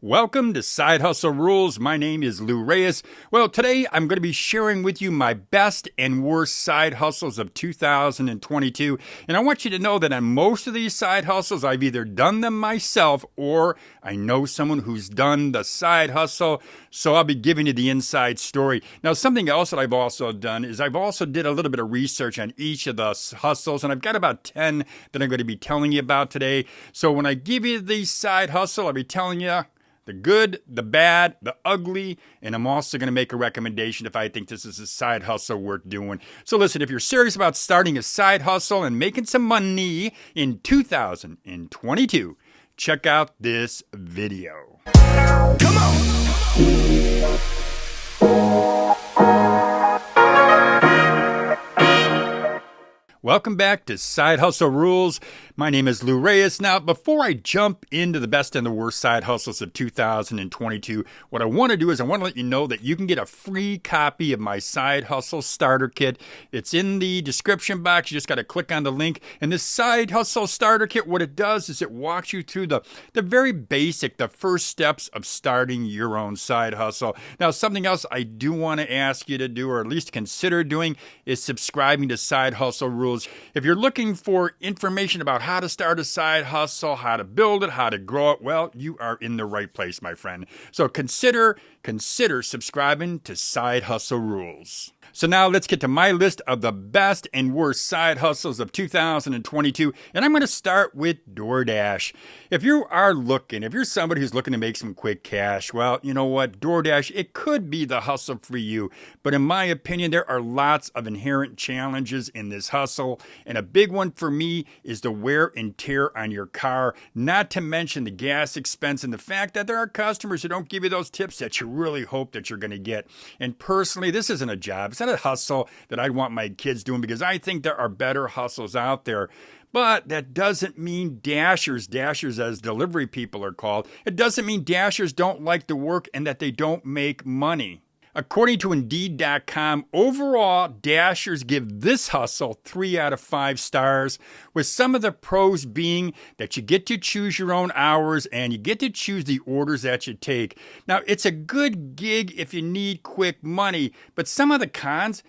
Welcome to Side Hustle Rules. My name is Lou Reyes. Well, today I'm going to be sharing with you my best and worst side hustles of 2022. And I want you to know that on most of these side hustles, I've either done them myself or I know someone who's done the side hustle. So I'll be giving you the inside story. Now, something else that I've also done is I've also did a little bit of research on each of the hustles, and I've got about 10 that I'm going to be telling you about today. So when I give you the side hustle, I'll be telling you the good, the bad, the ugly, and I'm also going to make a recommendation if I think this is a side hustle worth doing. So listen, if you're serious about starting a side hustle and making some money in 2022, check out this video. Come on! Welcome back to Side Hustle Rules. My name is Lou Reyes. Now, before I jump into the best and the worst side hustles of 2022, what I want to do is I want to let you know that you can get a free copy of my Side Hustle Starter Kit. It's in the description box. You just got to click on the link. And this Side Hustle Starter Kit, what it does is it walks you through the very basic, the first steps of starting your own side hustle. Now, something else I do want to ask you to do, or at least consider doing, is subscribing to Side Hustle Rules. If you're looking for information about how to start a side hustle, how to build it, how to grow it, well, you are in the right place, my friend. So consider subscribing to Side Hustle Rules. So now let's get to my list of the best and worst side hustles of 2022, and I'm going to start with DoorDash. If you're somebody who's looking to make some quick cash, well, you know what, DoorDash, it could be the hustle for you, but in my opinion, there are lots of inherent challenges in this hustle, and a big one for me is the wear and tear on your car, not to mention the gas expense and the fact that there are customers who don't give you those tips that you really hope that you're going to get. And personally, this isn't a job. It's not a hustle that I'd want my kids doing because I think there are better hustles out there. But that doesn't mean dashers as delivery people are called, it doesn't mean dashers don't like the work and that they don't make money. According to Indeed.com, overall, dashers give this hustle 3 out of 5 stars, with some of the pros being that you get to choose your own hours and you get to choose the orders that you take. Now, it's a good gig if you need quick money, but some of the cons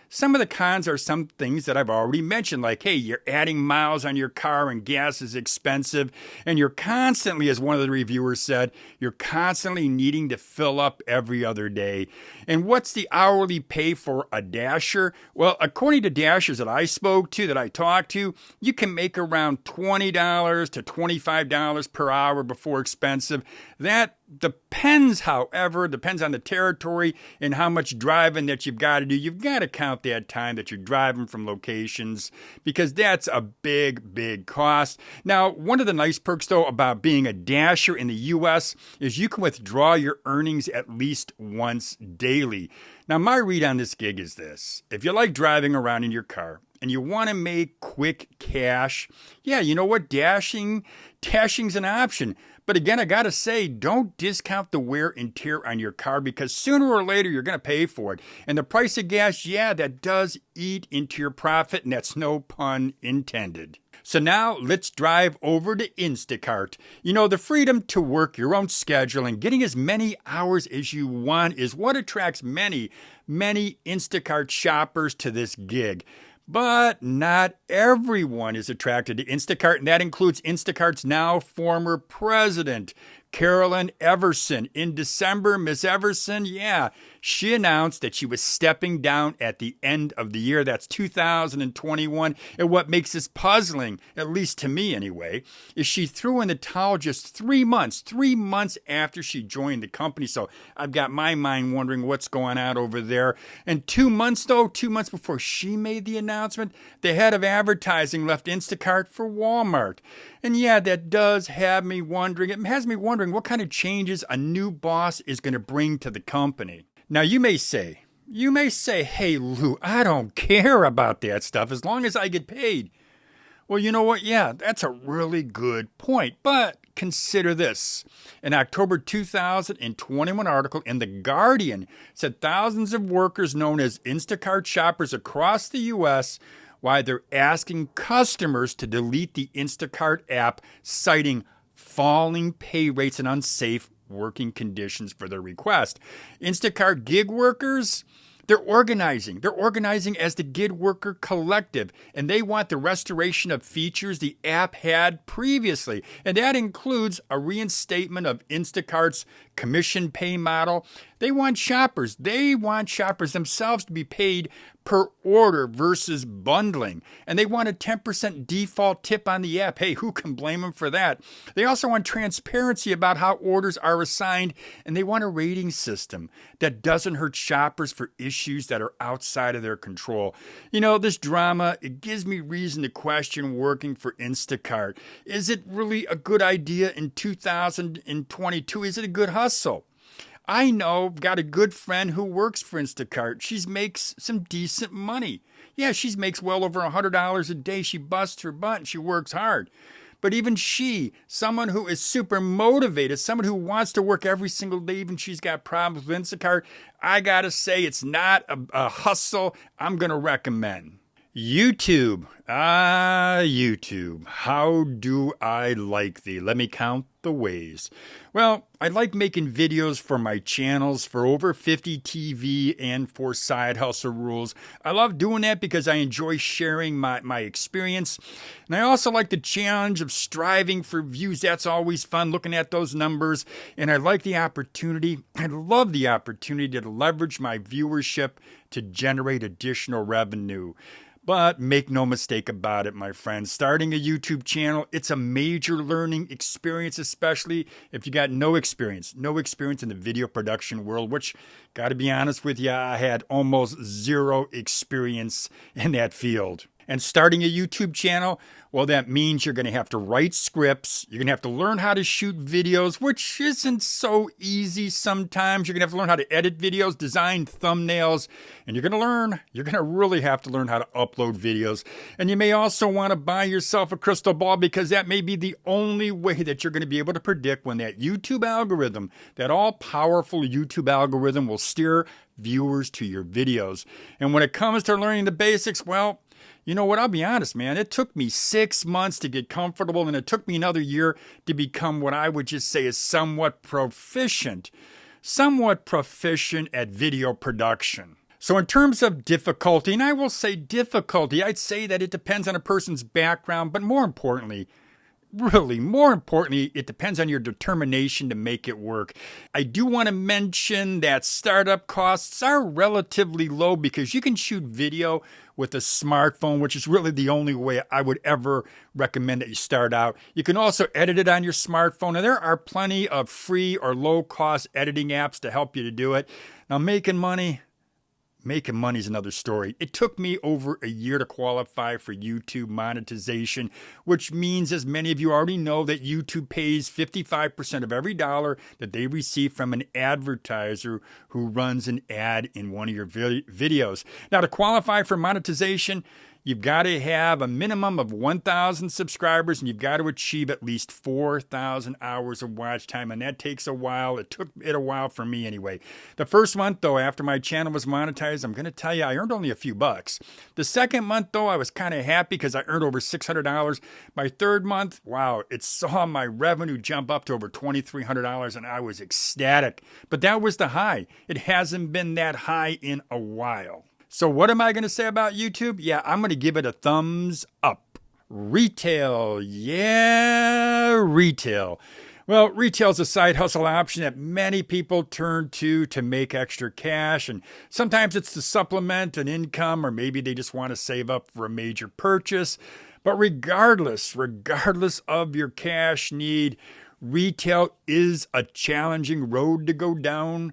are some things that I've already mentioned, like, hey, you're adding miles on your car and gas is expensive, and you're constantly, as one of the reviewers said, you're constantly needing to fill up every other day. And what's the hourly pay for a dasher? Well, according to dashers that I spoke to, that I talked to, you can make around $20 to $25 per hour before expensive. That depends on the territory and how much driving that you've got to do. You've got to count that time that you're driving from locations because that's a big cost. Now, one of the nice perks, though, about being a dasher in the U.S. is you can withdraw your earnings at least once daily. Now, my read on this gig is this. If you like driving around in your car and you want to make quick cash, yeah, you know what? Dashing's an option. But again, I got to say, don't discount the wear and tear on your car because sooner or later you're going to pay for it. And the price of gas, yeah, that does eat into your profit, and that's no pun intended. So now let's drive over to Instacart. You know, the freedom to work your own schedule and getting as many hours as you want is what attracts many Instacart shoppers to this gig. But not everyone is attracted to Instacart, and that includes Instacart's now former president, Carolyn Everson. In December, Miss Everson, she announced that she was stepping down at the end of the year. That's 2021. And what makes this puzzling, at least to me anyway, is she threw in the towel just 3 months after she joined the company. So I've got my mind wondering what's going on over there. And 2 months before she made the announcement, the head of advertising left Instacart for Walmart. And that does have me wondering. It has me wondering what kind of changes a new boss is going to bring to the company. Now, you may say, hey, Lou, I don't care about that stuff as long as I get paid. Well, you know what? Yeah, that's a really good point. But consider this. An October 2021 article in The Guardian said thousands of workers known as Instacart shoppers across the U.S. why they're asking customers to delete the Instacart app, citing falling pay rates and unsafe working conditions for their request. Instacart gig workers, they're organizing. They're organizing as the gig worker collective, and they want the restoration of features the app had previously. And that includes a reinstatement of Instacart's commission pay model. They want shoppers themselves to be paid per order versus bundling. And they want a 10% default tip on the app. Hey, who can blame them for that? They also want transparency about how orders are assigned, and they want a rating system that doesn't hurt shoppers for issues that are outside of their control. You know, this drama, it gives me reason to question working for Instacart. Is it really a good idea in 2022? Is it a good hustle? I know, got a good friend who works for Instacart. She makes some decent money. Yeah, she makes well over $100 a day. She busts her butt and she works hard. But even she, someone who is super motivated, someone who wants to work every single day, even she's got problems with Instacart, I gotta say it's not a hustle I'm gonna recommend. YouTube. YouTube. How do I like thee? Let me count the ways. Well, I like making videos for my channels for over 50 TV and for Side Hustle Rules. I love doing that because I enjoy sharing my experience. And I also like the challenge of striving for views. That's always fun, looking at those numbers. And I like the opportunity. I love the opportunity to leverage my viewership to generate additional revenue. But make no mistake about it, my friends. Starting a YouTube channel, it's a major learning experience, especially if you got no experience in the video production world, which, got to be honest with you, I had almost zero experience in that field. And starting a YouTube channel, well, that means you're going to have to write scripts. You're going to have to learn how to shoot videos, which isn't so easy sometimes. You're going to have to learn how to edit videos, design thumbnails, and you're going to really have to learn how to upload videos. And you may also want to buy yourself a crystal ball, because that may be the only way that you're going to be able to predict when that YouTube algorithm, that all-powerful YouTube algorithm, will steer viewers to your videos. And when it comes to learning the basics, well, you know what? I'll be honest, man. It took me 6 months to get comfortable, and it took me another year to become what I would just say is somewhat proficient at video production. So in terms of difficulty, and I will say difficulty, I'd say that it depends on a person's background, but more importantly, it depends on your determination to make it work. I do want to mention that startup costs are relatively low because you can shoot video with a smartphone, which is really the only way I would ever recommend that you start out. You can also edit it on your smartphone, and there are plenty of free or low-cost editing apps to help you to do it. Now, making money is another story. It took me over a year to qualify for YouTube monetization, which means, as many of you already know, that YouTube pays 55% of every dollar that they receive from an advertiser who runs an ad in one of your videos. Now, to qualify for monetization, you've got to have a minimum of 1,000 subscribers, and you've got to achieve at least 4,000 hours of watch time, and that takes a while. It took it a while for me anyway. The first month, though, after my channel was monetized, I'm going to tell you, I earned only a few bucks. The second month, though, I was kind of happy because I earned over $600. My third month, wow, it saw my revenue jump up to over $2,300, and I was ecstatic. But that was the high. It hasn't been that high in a while. So what am I going to say about YouTube? Yeah, I'm going to give it a thumbs up. Retail. Yeah, retail. Well, retail is a side hustle option that many people turn to make extra cash. And sometimes it's to supplement an income, or maybe they just want to save up for a major purchase. But regardless of your cash need, retail is a challenging road to go down.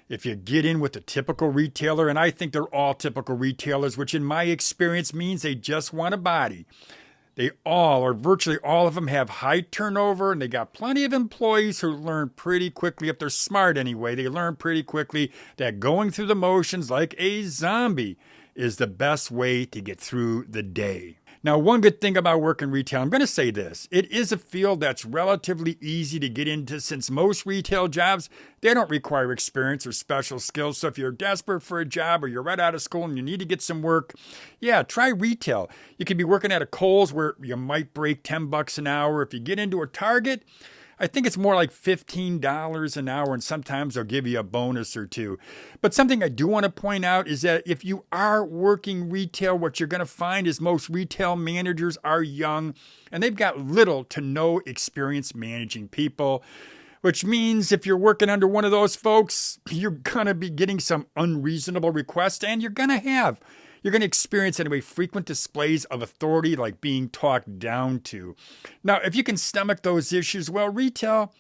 If you get in with a typical retailer, and I think they're all typical retailers, which in my experience means they just want a body. They all, or virtually all of them, have high turnover, and they got plenty of employees who learn pretty quickly, if they're smart anyway, they learn pretty quickly that going through the motions like a zombie is the best way to get through the day. Now, one good thing about working retail, I'm going to say this. It is a field that's relatively easy to get into, since most retail jobs, they don't require experience or special skills. So if you're desperate for a job, or you're right out of school and you need to get some work, yeah, try retail. You could be working at a Kohl's where you might break $10 an hour. If you get into a Target, I think it's more like $15 an hour, and sometimes they'll give you a bonus or two. But something I do want to point out is that if you are working retail, what you're going to find is most retail managers are young, and they've got little to no experience managing people. Which means if you're working under one of those folks, you're going to be getting some unreasonable requests, and you're going to experience anyway frequent displays of authority, like being talked down to. Now, if you can stomach those issues, well, retail,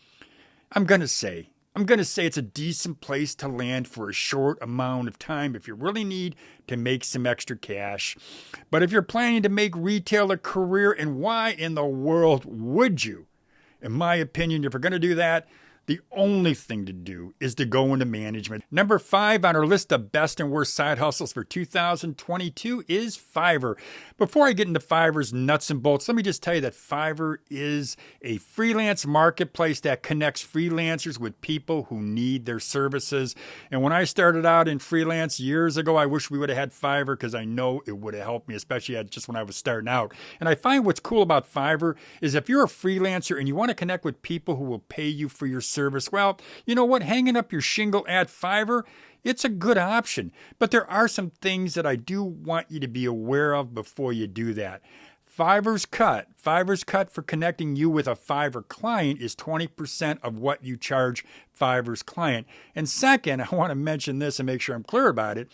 I'm going to say it's a decent place to land for a short amount of time if you really need to make some extra cash. But if you're planning to make retail a career, and why in the world would you? In my opinion, if you're going to do that, the only thing to do is to go into management. Number 5 on our list of best and worst side hustles for 2022 is Fiverr. Before I get into Fiverr's nuts and bolts, let me just tell you that Fiverr is a freelance marketplace that connects freelancers with people who need their services. And when I started out in freelance years ago, I wish we would have had Fiverr, because I know it would have helped me, especially just when I was starting out. And I find what's cool about Fiverr is if you're a freelancer and you want to connect with people who will pay you for your service, well, you know what? Hanging up your shingle at Fiverr, it's a good option. But there are some things that I do want you to be aware of before you do that. Fiverr's cut for connecting you with a Fiverr client is 20% of what you charge Fiverr's client. And second, I want to mention this and make sure I'm clear about it.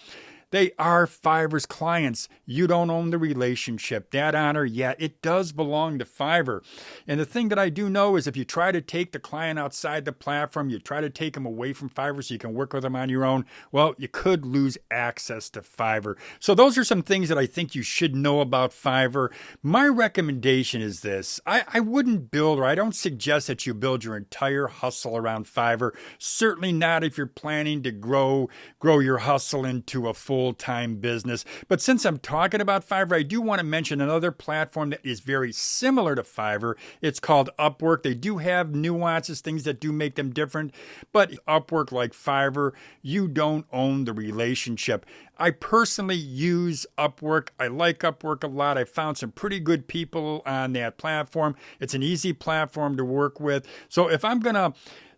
They are Fiverr's clients. You don't own the relationship. That honor, yeah, it does belong to Fiverr. And the thing that I do know is if you try to take the client outside the platform, you try to take them away from Fiverr so you can work with them on your own, well, you could lose access to Fiverr. So those are some things that I think you should know about Fiverr. My recommendation is this. I wouldn't build, or I don't suggest that you build your entire hustle around Fiverr. Certainly not if you're planning to grow your hustle into a full-time business. But since I'm talking about Fiverr, I do want to mention another platform that is very similar to Fiverr. It's called Upwork. They do have nuances, things that do make them different. But Upwork, like Fiverr, you don't own the relationship. I personally use Upwork. I like Upwork a lot. I found some pretty good people on that platform. It's an easy platform to work with. So if I'm going to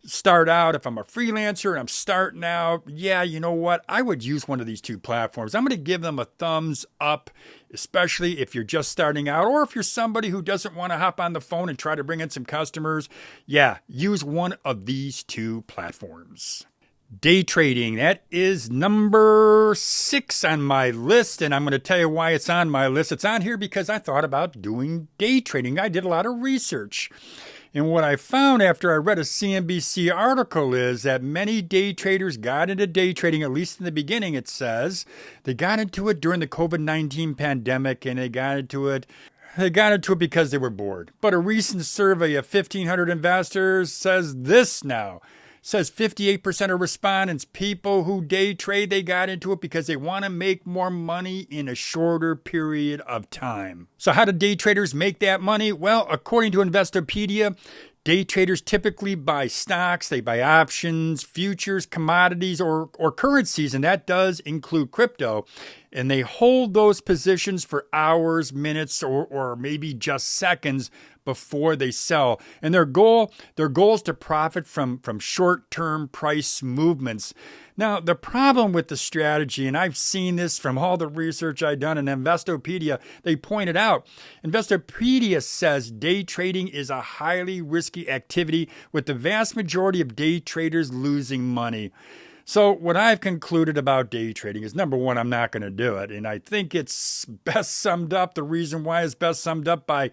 start out, if I'm a freelancer and I'm starting out, yeah, you know what? I would use one of these two platforms. I'm going to give them a thumbs up, especially if you're just starting out, or if you're somebody who doesn't want to hop on the phone and try to bring in some customers. Yeah, use one of these two platforms. Day trading, that is number 6 on my list, and I'm going to tell you why it's on my list. It's on here because I thought about doing day trading. I did a lot of research. And what I found after I read a CNBC article is that many day traders got into day trading, at least in the beginning, it says. They got into it during the COVID-19 pandemic, and they got into it because they were bored. But a recent survey of 1,500 investors says this now. Says 58% of respondents, people who day trade, they got into it because they want to make more money in a shorter period of time. So how do day traders make that money? Well, according to Investopedia, day traders typically buy stocks, they buy options, futures, commodities, or currencies, and that does include crypto. And they hold those positions for hours, minutes, or maybe just seconds before they sell. And their goal is to profit from short-term price movements. Now, the problem with the strategy, and I've seen this from all the research I've done in Investopedia, they pointed out, Investopedia says day trading is a highly risky activity with the vast majority of day traders losing money. So what I've concluded about day trading is, number one, I'm not going to do it. And I think it's best summed up. The reason why is best summed up by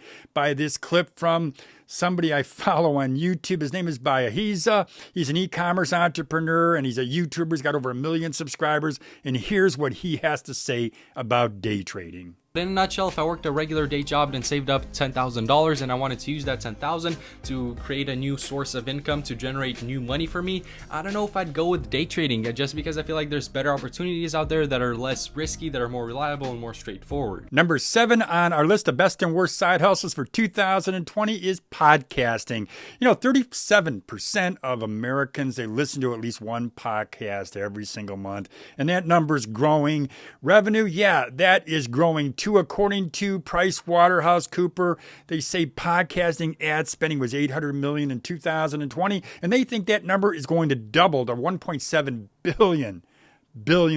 this clip from somebody I follow on YouTube. His name is Bayahiza. He's an e-commerce entrepreneur, and he's a YouTuber. He's got over 1 million subscribers. And here's what he has to say about day trading. In a nutshell, if I worked a regular day job and saved up $10,000 and I wanted to use that $10,000 to create a new source of income to generate new money for me, I don't know if I'd go with day trading, just because I feel like there's better opportunities out there that are less risky, that are more reliable and more straightforward. Number 7 on our list of best and worst side hustles for 2020 is podcasting. 37% of Americans, they listen to at least one podcast every single month, and that number's growing. Revenue, yeah, that is growing too. According to PricewaterhouseCoopers, they say podcasting ad spending was $800 million in 2020, and they think that number is going to double to $1.7 billion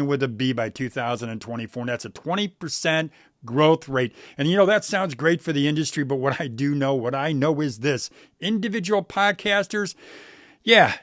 with a B by 2024, and that's a 20% growth rate. And that sounds great for the industry, but what I know is this: individual podcasters,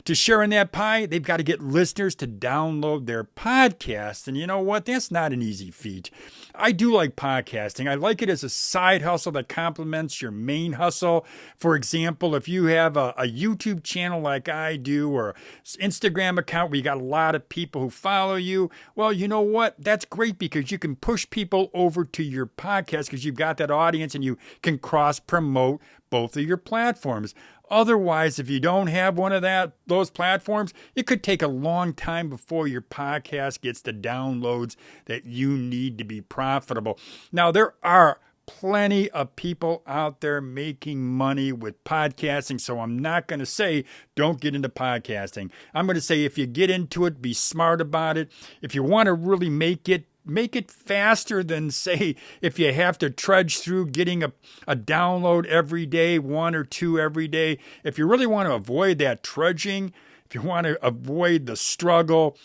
to share in that pie, they've got to get listeners to download their podcast. And you know what? That's not an easy feat. I do like podcasting. I like it as a side hustle that complements your main hustle. For example, if you have a YouTube channel like I do, or Instagram account where you got a lot of people who follow you, well, you know what? That's great because you can push people over to your podcast because you've got that audience and you can cross promote both of your platforms. Otherwise, if you don't have one of those platforms, it could take a long time before your podcast gets the downloads that you need to be profitable. Now, there are plenty of people out there making money with podcasting, so I'm not going to say don't get into podcasting. I'm going to say if you get into it, be smart about it. If you want to really make it faster than, say, if you have to trudge through getting a download every day, one or two every day. If you really want to avoid that trudging, if you want to avoid the struggle,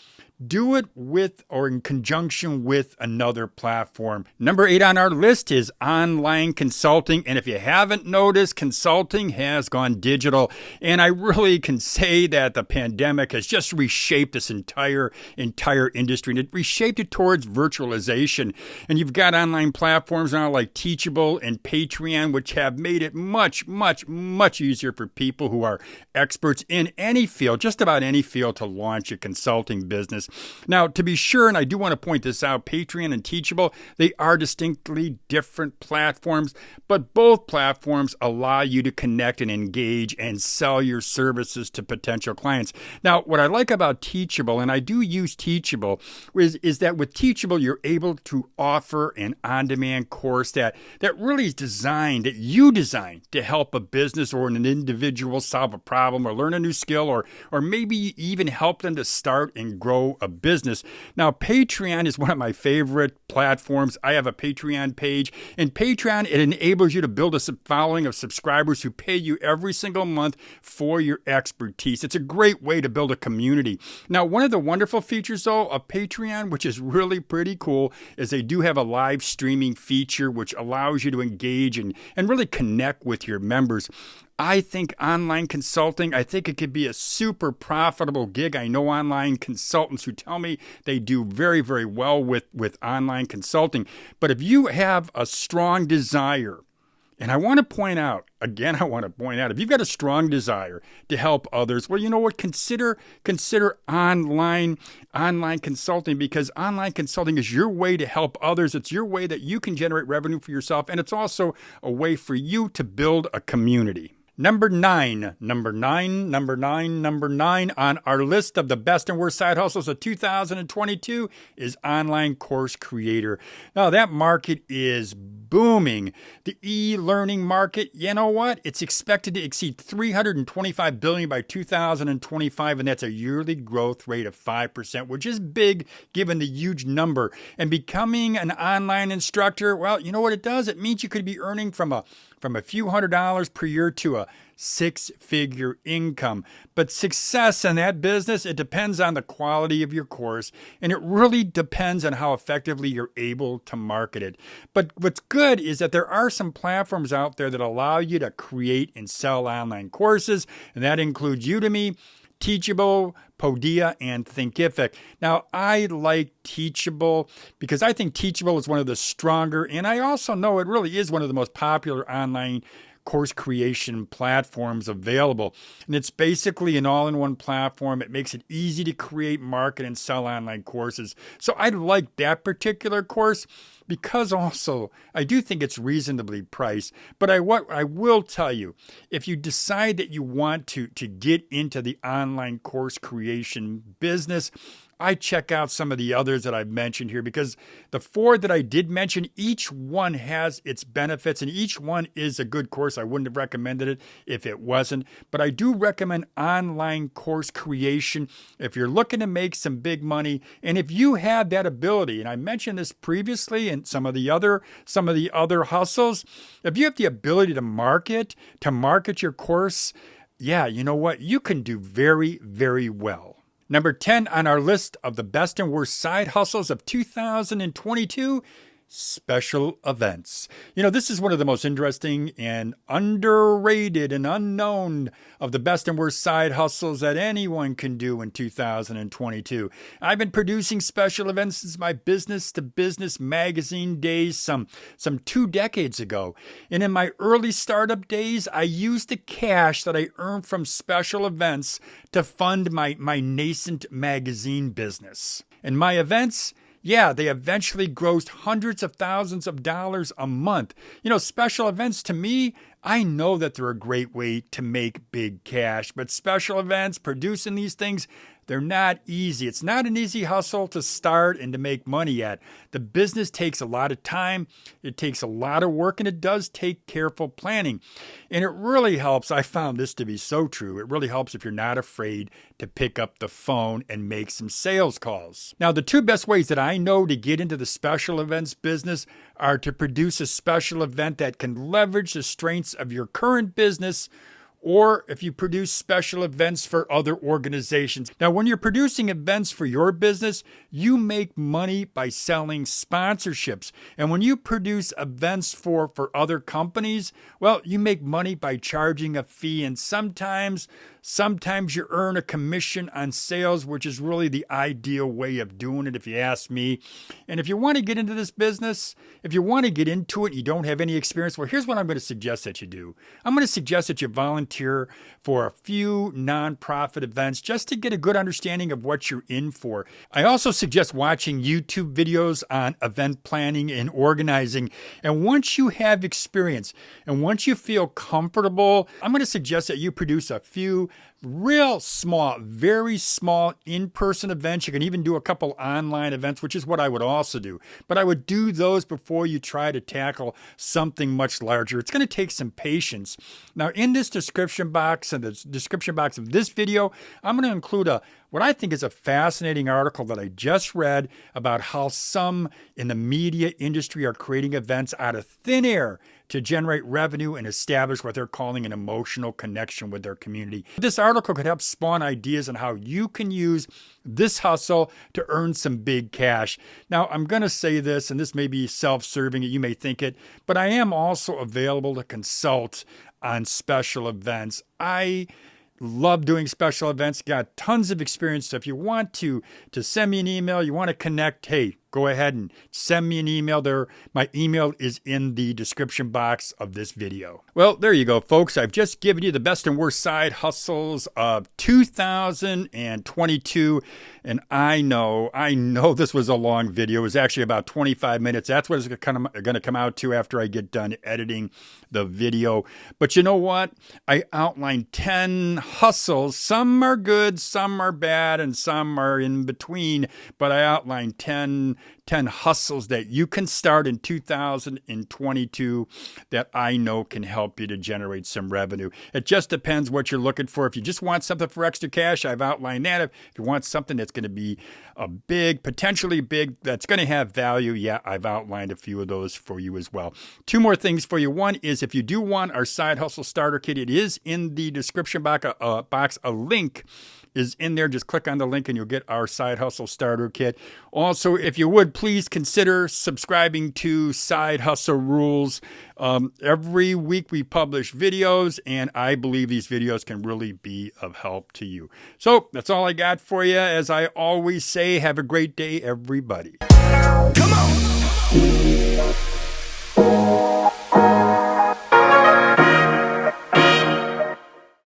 do it with or in conjunction with another platform. Number 8 on our list is online consulting. And if you haven't noticed, consulting has gone digital. And I really can say that the pandemic has just reshaped this entire industry. And it reshaped it towards virtualization. And you've got online platforms now like Teachable and Patreon, which have made it much, much, much easier for people who are experts in any field, just about any field, to launch a consulting business. Now, to be sure, and I do want to point this out, Patreon and Teachable, they are distinctly different platforms, but both platforms allow you to connect and engage and sell your services to potential clients. Now, what I like about Teachable, and I do use Teachable, is that with Teachable, you're able to offer an on-demand course that really is designed, that you designed to help a business or an individual solve a problem or learn a new skill, or maybe even help them to start and grow a business. Now, Patreon is one of my favorite platforms. I have a Patreon page, and Patreon, it enables you to build a following of subscribers who pay you every single month for your expertise. It's a great way to build a community. Now, one of the wonderful features, though, of Patreon, which is really pretty cool, is they do have a live streaming feature which allows you to engage and really connect with your members. I think online consulting, I think it could be a super profitable gig. I know online consultants who tell me they do very, very well with online consulting. But if you have a strong desire, and I want to point out, if you've got a strong desire to help others, well, you know what? Consider online consulting, because online consulting is your way to help others. It's your way that you can generate revenue for yourself, and it's also a way for you to build a community. Number nine on our list of the best and worst side hustles of 2022 is online course creator. Now, that market is booming. The e-learning market, you know what? It's expected to exceed $325 billion by 2025, and that's a yearly growth rate of 5%, which is big given the huge number. And becoming an online instructor, well, you know what it does? It means you could be earning from a few $100s per year to a six-figure income. But success in that business, it depends on the quality of your course, and it really depends on how effectively you're able to market it. But what's good is that there are some platforms out there that allow you to create and sell online courses, and that includes Udemy, Teachable, Podia, and Thinkific. Now, I like Teachable because I think Teachable is one of the stronger, and I also know it really is one of the most popular online course creation platforms available. And it's basically an all-in-one platform. It makes it easy to create, market, and sell online courses. So I like that particular course because also I do think it's reasonably priced. But I will tell you, if you decide that you want to get into the online course creation business, I check out some of the others that I've mentioned here, because the 4 that I did mention, each one has its benefits and each one is a good course. I wouldn't have recommended it if it wasn't, but I do recommend online course creation if you're looking to make some big money. And if you have that ability, and I mentioned this previously in some of the other hustles, if you have the ability to market your course, yeah, you know what? You can do very, very well. Number 10 on our list of the best and worst side hustles of 2022, special events. This is one of the most interesting and underrated and unknown of the best and worst side hustles that anyone can do in 2022. I've been producing special events since my business to business magazine days some 2 decades ago. And in my early startup days, I used the cash that I earned from special events to fund my nascent magazine business. And my events, yeah, they eventually grossed hundreds of thousands of dollars a month. Special events, to me, I know that they're a great way to make big cash, but special events, producing these things, they're not easy. It's not an easy hustle to start and to make money at. The business takes a lot of time, it takes a lot of work, and it does take careful planning. And it really helps, I found this to be so true, it really helps if you're not afraid to pick up the phone and make some sales calls. Now, the 2 best ways that I know to get into the special events business are to produce a special event that can leverage the strengths of your current business, or if you produce special events for other organizations. Now, when you're producing events for your business, you make money by selling sponsorships. And when you produce events for other companies, well, you make money by charging a fee. And sometimes you earn a commission on sales, which is really the ideal way of doing it, if you ask me. And if you want to get into this business, if you want to get into it and you don't have any experience, well, here's what I'm going to suggest that you do. I'm going to suggest that you volunteer for a few nonprofit events just to get a good understanding of what you're in for. I also suggest watching YouTube videos on event planning and organizing. And once you have experience and once you feel comfortable, I'm going to suggest that you produce a few real small, very small in-person events. You can even do a couple online events, which is what I would also do. But I would do those before you try to tackle something much larger. It's going to take some patience. Now, in this description box and the description box of this video, I'm going to include what I think is a fascinating article that I just read about how some in the media industry are creating events out of thin air to generate revenue and establish what they're calling an emotional connection with their community. This article could help spawn ideas on how you can use this hustle to earn some big cash. Now, I'm going to say this, and this may be self-serving, you may think it, but I am also available to consult on special events. I love doing special events, got tons of experience. So if you want to send me an email, you want to connect, hey, go ahead and send me an email there. My email is in the description box of this video. Well, there you go, folks. I've just given you the best and worst side hustles of 2022. And I know this was a long video. It was actually about 25 minutes. That's what it's going to come out to after I get done editing the video. But you know what? I outlined 10 hustles. Some are good, some are bad, and some are in between. But I outlined 10 hustles that you can start in 2022 that I know can help you to generate some revenue. It just depends what you're looking for. If you just want something for extra cash, I've outlined that. If you want something that's going to be potentially big, that's going to have value, yeah, I've outlined a few of those for you as well. 2 more things for you. One is if you do want our Side Hustle Starter Kit, it is in the description box. A link is in there. Just click on the link and you'll get our Side Hustle Starter Kit. Also, if you would, please consider subscribing to Side Hustle Rules. Every week we publish videos, and I believe these videos can really be of help to you. So that's all I got for you. As I always say, have a great day, everybody. Come on!